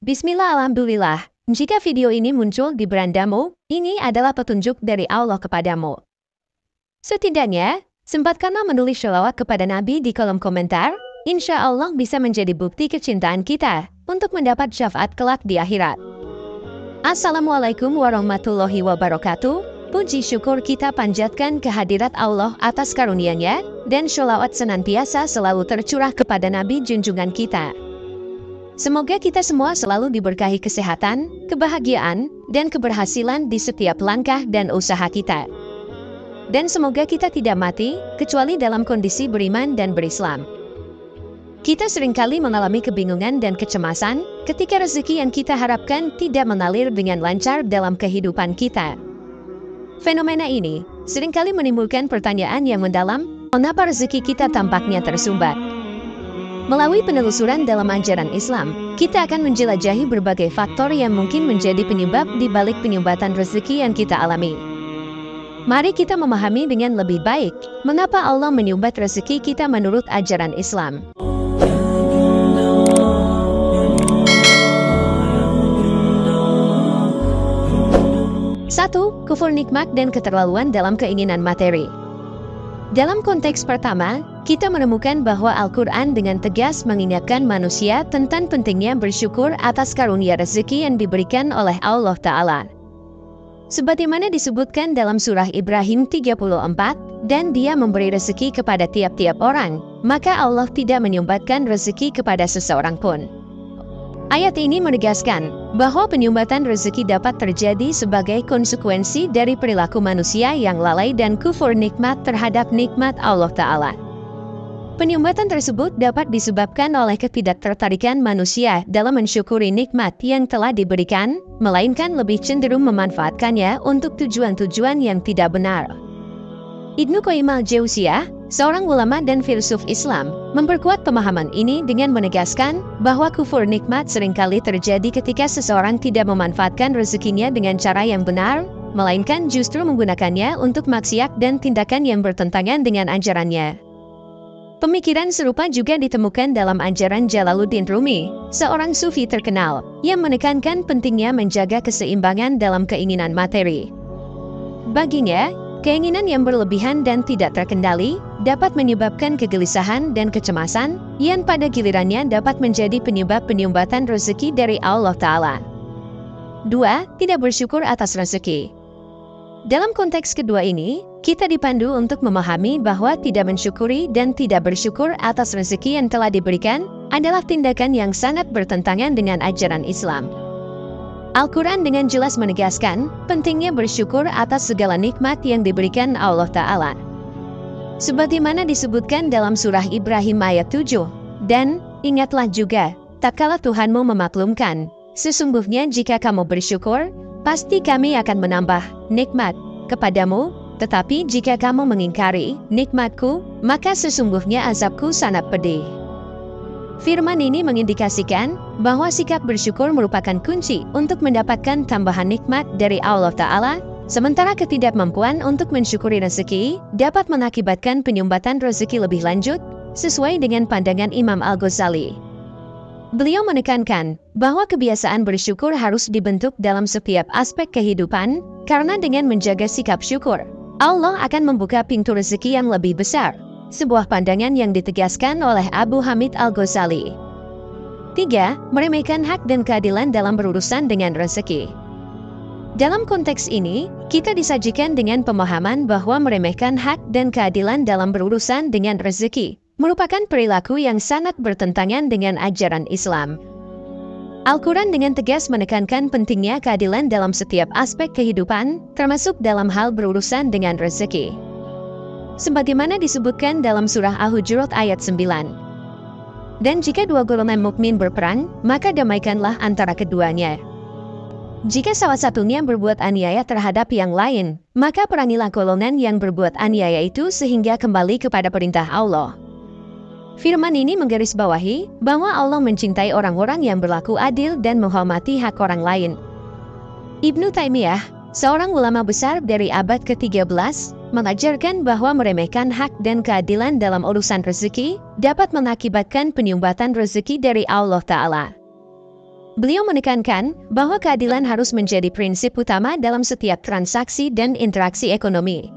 Bismillah, alhamdulillah. Jika video ini muncul di berandamu, ini adalah petunjuk dari Allah kepadamu. Setidaknya, sempatkanlah menulis sholawat kepada Nabi di kolom komentar. Insya Allah bisa menjadi bukti kecintaan kita untuk mendapat syafaat kelak di akhirat. Assalamualaikum warahmatullahi wabarakatuh. Puji syukur kita panjatkan kehadirat Allah atas karunia-Nya, dan sholawat senantiasa selalu tercurah kepada Nabi junjungan kita. Semoga kita semua selalu diberkahi kesehatan, kebahagiaan, dan keberhasilan di setiap langkah dan usaha kita. Dan semoga kita tidak mati, kecuali dalam kondisi beriman dan berislam. Kita seringkali mengalami kebingungan dan kecemasan ketika rezeki yang kita harapkan tidak mengalir dengan lancar dalam kehidupan kita. Fenomena ini seringkali menimbulkan pertanyaan yang mendalam, mengapa rezeki kita tampaknya tersumbat? Melalui penelusuran dalam ajaran Islam, kita akan menjelajahi berbagai faktor yang mungkin menjadi penyebab di balik penyumbatan rezeki yang kita alami. Mari kita memahami dengan lebih baik, mengapa Allah menyumbat rezeki kita menurut ajaran Islam. 1. Kufur nikmat dan keterlaluan dalam keinginan materi. Dalam konteks pertama, kita menemukan bahwa Al-Quran dengan tegas mengingatkan manusia tentang pentingnya bersyukur atas karunia rezeki yang diberikan oleh Allah Ta'ala. Sebagaimana disebutkan dalam surah Ibrahim 34, dan Dia memberi rezeki kepada tiap-tiap orang, maka Allah tidak menyumbatkan rezeki kepada seseorang pun. Ayat ini menegaskan bahwa penyumbatan rezeki dapat terjadi sebagai konsekuensi dari perilaku manusia yang lalai dan kufur nikmat terhadap nikmat Allah Ta'ala. Penyumbatan tersebut dapat disebabkan oleh ketidaktertarikan manusia dalam mensyukuri nikmat yang telah diberikan, melainkan lebih cenderung memanfaatkannya untuk tujuan-tujuan yang tidak benar. Ibnu Qayyim al-Jauziyah, seorang ulama dan filsuf Islam, memperkuat pemahaman ini dengan menegaskan bahwa kufur nikmat seringkali terjadi ketika seseorang tidak memanfaatkan rezekinya dengan cara yang benar, melainkan justru menggunakannya untuk maksiat dan tindakan yang bertentangan dengan ajarannya. Pemikiran serupa juga ditemukan dalam ajaran Jalaluddin Rumi, seorang sufi terkenal, yang menekankan pentingnya menjaga keseimbangan dalam keinginan materi. Baginya, keinginan yang berlebihan dan tidak terkendali dapat menyebabkan kegelisahan dan kecemasan, yang pada gilirannya dapat menjadi penyebab penyumbatan rezeki dari Allah Ta'ala. 2. Tidak bersyukur atas rezeki. Dalam konteks kedua ini, kita dipandu untuk memahami bahwa tidak mensyukuri dan tidak bersyukur atas rezeki yang telah diberikan adalah tindakan yang sangat bertentangan dengan ajaran Islam. Al-Quran dengan jelas menegaskan pentingnya bersyukur atas segala nikmat yang diberikan Allah Ta'ala. Sebagaimana disebutkan dalam surah Ibrahim ayat 7, dan ingatlah juga, tak kala Tuhanmu memaklumkan, sesungguhnya jika kamu bersyukur, pasti kami akan menambah nikmat kepadamu, tetapi jika kamu mengingkari nikmatku, maka sesungguhnya azabku sangat pedih. Firman ini mengindikasikan bahwa sikap bersyukur merupakan kunci untuk mendapatkan tambahan nikmat dari Allah Ta'ala, sementara ketidakmampuan untuk mensyukuri rezeki dapat mengakibatkan penyumbatan rezeki lebih lanjut, sesuai dengan pandangan Imam Al-Ghazali. Beliau menekankan bahwa kebiasaan bersyukur harus dibentuk dalam setiap aspek kehidupan, karena dengan menjaga sikap syukur, Allah akan membuka pintu rezeki yang lebih besar. Sebuah pandangan yang ditegaskan oleh Abu Hamid Al-Ghazali. 3. Meremehkan hak dan keadilan dalam berurusan dengan rezeki. Dalam konteks ini, kita disajikan dengan pemahaman bahwa meremehkan hak dan keadilan dalam berurusan dengan rezeki merupakan perilaku yang sangat bertentangan dengan ajaran Islam. Al-Quran dengan tegas menekankan pentingnya keadilan dalam setiap aspek kehidupan, termasuk dalam hal berurusan dengan rezeki. Sebagaimana disebutkan dalam surah Al-Hujurat ayat 9. Dan jika dua golongan mukmin berperang, maka damaikanlah antara keduanya. Jika salah satunya berbuat aniaya terhadap yang lain, maka perangilah golongan yang berbuat aniaya itu sehingga kembali kepada perintah Allah. Firman ini menggarisbawahi bahwa Allah mencintai orang-orang yang berlaku adil dan menghormati hak orang lain. Ibnu Taimiyah, seorang ulama besar dari abad ke-13, mengajarkan bahwa meremehkan hak dan keadilan dalam urusan rezeki dapat mengakibatkan penyumbatan rezeki dari Allah Ta'ala. Beliau menekankan bahwa keadilan harus menjadi prinsip utama dalam setiap transaksi dan interaksi ekonomi.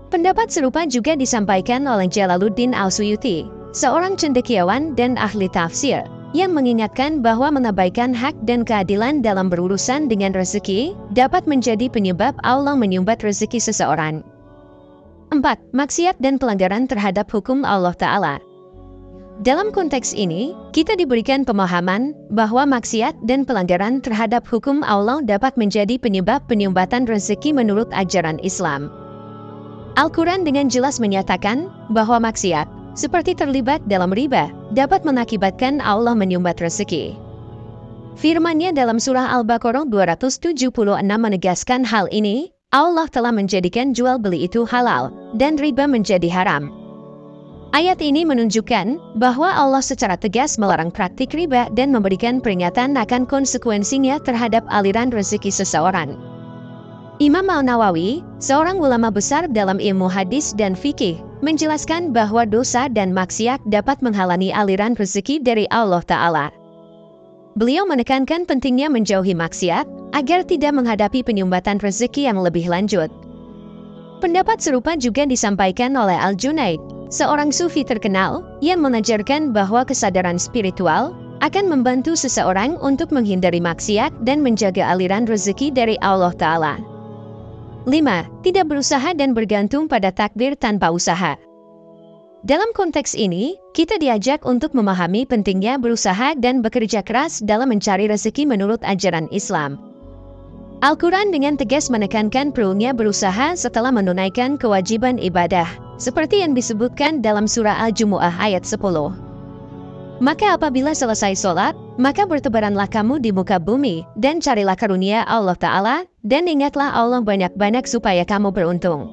Pendapat serupa juga disampaikan oleh Jalaluddin Al-Suyuti, seorang cendekiawan dan ahli tafsir, yang mengingatkan bahwa mengabaikan hak dan keadilan dalam berurusan dengan rezeki dapat menjadi penyebab Allah menyumbat rezeki seseorang. 4. Maksiat dan pelanggaran terhadap hukum Allah Ta'ala. Dalam konteks ini, kita diberikan pemahaman bahwa maksiat dan pelanggaran terhadap hukum Allah dapat menjadi penyebab penyumbatan rezeki menurut ajaran Islam. Al-Quran dengan jelas menyatakan bahwa maksiat, seperti terlibat dalam riba, dapat mengakibatkan Allah menyumbat rezeki. Firman-Nya dalam surah Al-Baqarah 276 menegaskan hal ini, Allah telah menjadikan jual beli itu halal, dan riba menjadi haram. Ayat ini menunjukkan bahwa Allah secara tegas melarang praktik riba dan memberikan peringatan akan konsekuensinya terhadap aliran rezeki seseorang. Imam Al-Nawawi, seorang ulama besar dalam ilmu hadis dan fikih, menjelaskan bahwa dosa dan maksiat dapat menghalangi aliran rezeki dari Allah Ta'ala. Beliau menekankan pentingnya menjauhi maksiat agar tidak menghadapi penyumbatan rezeki yang lebih lanjut. Pendapat serupa juga disampaikan oleh Al-Junaid, seorang sufi terkenal yang mengajarkan bahwa kesadaran spiritual akan membantu seseorang untuk menghindari maksiat dan menjaga aliran rezeki dari Allah Ta'ala. 5. Tidak berusaha dan bergantung pada takdir tanpa usaha. Dalam konteks ini, kita diajak untuk memahami pentingnya berusaha dan bekerja keras dalam mencari rezeki menurut ajaran Islam. Al-Quran dengan tegas menekankan perlunya berusaha setelah menunaikan kewajiban ibadah, seperti yang disebutkan dalam surah Al-Jumu'ah ayat 10. Maka apabila selesai sholat, maka bertebaranlah kamu di muka bumi, dan carilah karunia Allah Ta'ala, dan ingatlah Allah banyak-banyak supaya kamu beruntung.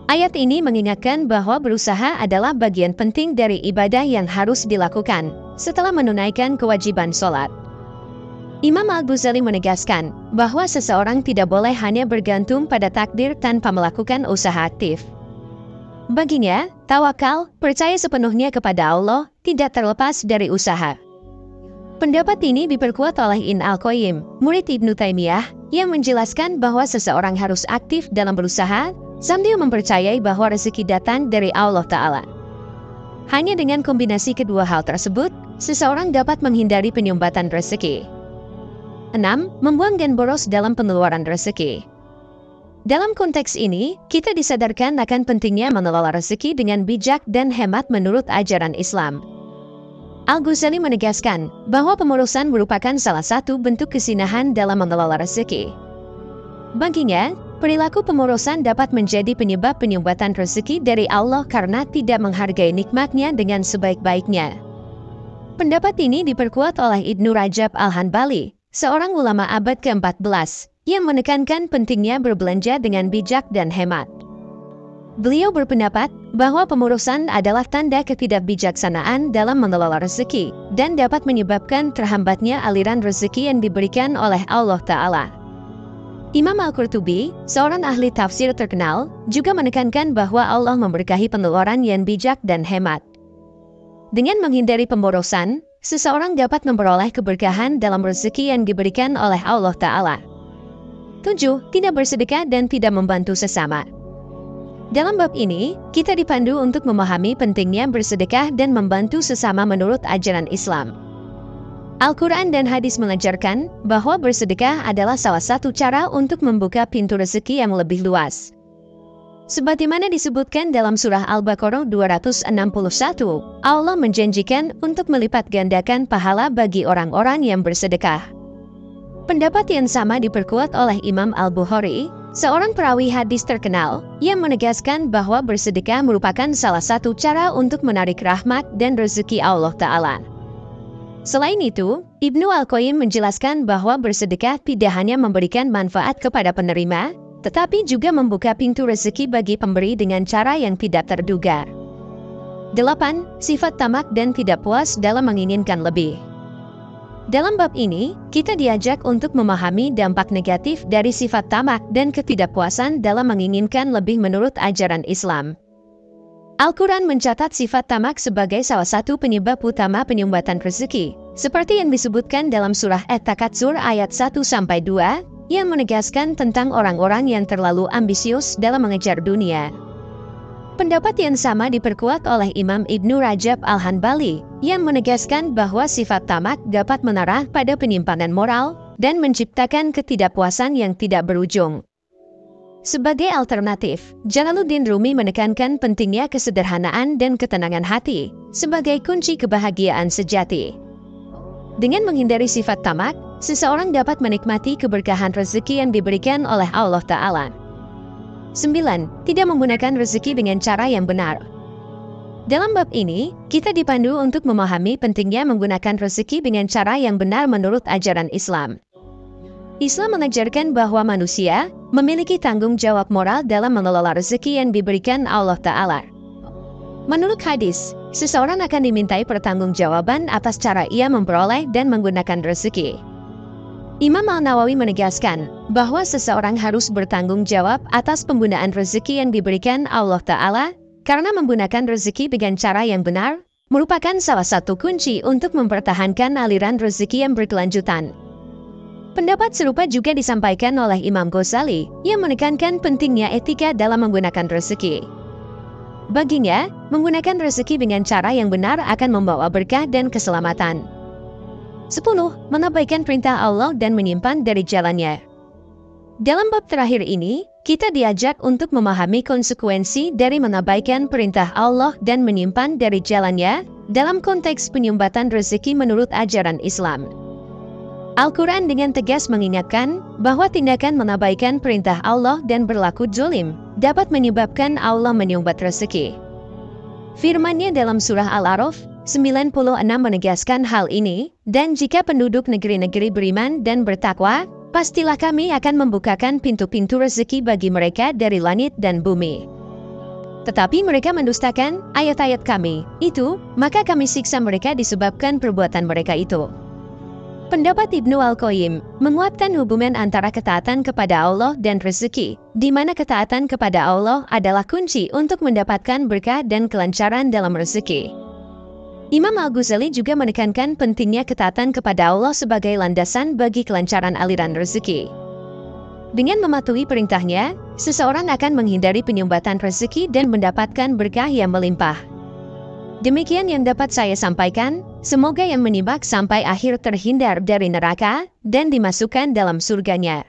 Ayat ini mengingatkan bahwa berusaha adalah bagian penting dari ibadah yang harus dilakukan setelah menunaikan kewajiban sholat. Imam Al-Ghazali menegaskan bahwa seseorang tidak boleh hanya bergantung pada takdir tanpa melakukan usaha aktif. Baginya, tawakal, percaya sepenuhnya kepada Allah, tidak terlepas dari usaha. Pendapat ini diperkuat oleh Ibn Al-Qayyim, murid Ibnu Taimiyah, yang menjelaskan bahwa seseorang harus aktif dalam berusaha, sambil mempercayai bahwa rezeki datang dari Allah Ta'ala. Hanya dengan kombinasi kedua hal tersebut, seseorang dapat menghindari penyumbatan rezeki. 6. Membuang dan boros dalam pengeluaran rezeki. Dalam konteks ini, kita disadarkan akan pentingnya mengelola rezeki dengan bijak dan hemat menurut ajaran Islam. Al-Ghazali menegaskan bahwa pemborosan merupakan salah satu bentuk kesinahan dalam mengelola rezeki. Baginya, perilaku pemborosan dapat menjadi penyebab penyumbatan rezeki dari Allah karena tidak menghargai nikmatnya dengan sebaik-baiknya. Pendapat ini diperkuat oleh Ibnu Rajab Al-Hanbali, seorang ulama abad ke-14, yang menekankan pentingnya berbelanja dengan bijak dan hemat. Beliau berpendapat bahwa pemborosan adalah tanda ketidakbijaksanaan dalam mengelola rezeki, dan dapat menyebabkan terhambatnya aliran rezeki yang diberikan oleh Allah Ta'ala. Imam Al-Qurtubi, seorang ahli tafsir terkenal, juga menekankan bahwa Allah memberkahi pengeluaran yang bijak dan hemat. Dengan menghindari pemborosan, seseorang dapat memperoleh keberkahan dalam rezeki yang diberikan oleh Allah Ta'ala. 7. Tidak bersedekah dan tidak membantu sesama. Dalam bab ini, kita dipandu untuk memahami pentingnya bersedekah dan membantu sesama menurut ajaran Islam. Al-Quran dan hadis mengajarkan bahwa bersedekah adalah salah satu cara untuk membuka pintu rezeki yang lebih luas. Sebagaimana disebutkan dalam surah Al-Baqarah 261, Allah menjanjikan untuk melipat gandakan pahala bagi orang-orang yang bersedekah. Pendapat yang sama diperkuat oleh Imam Al-Bukhari, seorang perawi hadis terkenal, yang menegaskan bahwa bersedekah merupakan salah satu cara untuk menarik rahmat dan rezeki Allah Ta'ala. Selain itu, Ibnu Al-Qayyim menjelaskan bahwa bersedekah tidak hanya memberikan manfaat kepada penerima, tetapi juga membuka pintu rezeki bagi pemberi dengan cara yang tidak terduga. 8. Sifat tamak dan tidak puas dalam menginginkan lebih. Dalam bab ini, kita diajak untuk memahami dampak negatif dari sifat tamak dan ketidakpuasan dalam menginginkan lebih menurut ajaran Islam. Al-Quran mencatat sifat tamak sebagai salah satu penyebab utama penyumbatan rezeki, Seperti yang disebutkan dalam surah At-Takatsur ayat 1-2, yang menegaskan tentang orang-orang yang terlalu ambisius dalam mengejar dunia. Pendapat yang sama diperkuat oleh Imam Ibnu Rajab Al-Hanbali, yang menegaskan bahwa sifat tamak dapat mengarah pada penyimpanan moral dan menciptakan ketidakpuasan yang tidak berujung. Sebagai alternatif, Jalaluddin Rumi menekankan pentingnya kesederhanaan dan ketenangan hati sebagai kunci kebahagiaan sejati. Dengan menghindari sifat tamak, seseorang dapat menikmati keberkahan rezeki yang diberikan oleh Allah Ta'ala. 9. Tidak menggunakan rezeki dengan cara yang benar. Dalam bab ini, kita dipandu untuk memahami pentingnya menggunakan rezeki dengan cara yang benar menurut ajaran Islam. Islam mengajarkan bahwa manusia memiliki tanggung jawab moral dalam mengelola rezeki yang diberikan Allah Ta'ala. Menurut hadis, seseorang akan dimintai pertanggungjawaban atas cara ia memperoleh dan menggunakan rezeki. Imam Al-Nawawi menegaskan bahwa seseorang harus bertanggung jawab atas penggunaan rezeki yang diberikan Allah Ta'ala, karena menggunakan rezeki dengan cara yang benar merupakan salah satu kunci untuk mempertahankan aliran rezeki yang berkelanjutan. Pendapat serupa juga disampaikan oleh Imam Ghazali yang menekankan pentingnya etika dalam menggunakan rezeki. Baginya, menggunakan rezeki dengan cara yang benar akan membawa berkah dan keselamatan. 10. Mengabaikan perintah Allah dan menyimpan dari jalannya. Dalam bab terakhir ini, kita diajak untuk memahami konsekuensi dari mengabaikan perintah Allah dan menyimpan dari jalannya dalam konteks penyumbatan rezeki menurut ajaran Islam. Al-Quran dengan tegas mengingatkan bahwa tindakan mengabaikan perintah Allah dan berlaku zalim dapat menyebabkan Allah menyumbat rezeki. Firman-Nya dalam surah Al-A'raf 96 menegaskan hal ini, dan jika penduduk negeri-negeri beriman dan bertakwa, pastilah kami akan membukakan pintu-pintu rezeki bagi mereka dari langit dan bumi. Tetapi mereka mendustakan ayat-ayat kami, maka kami siksa mereka disebabkan perbuatan mereka itu. Pendapat Ibnu Al-Qayyim menguatkan hubungan antara ketaatan kepada Allah dan rezeki, di mana ketaatan kepada Allah adalah kunci untuk mendapatkan berkah dan kelancaran dalam rezeki. Imam Al-Ghazali juga menekankan pentingnya ketaatan kepada Allah sebagai landasan bagi kelancaran aliran rezeki. Dengan mematuhi perintahnya, seseorang akan menghindari penyumbatan rezeki dan mendapatkan berkah yang melimpah. Demikian yang dapat saya sampaikan, semoga yang menyimak sampai akhir terhindar dari neraka dan dimasukkan dalam surga-Nya.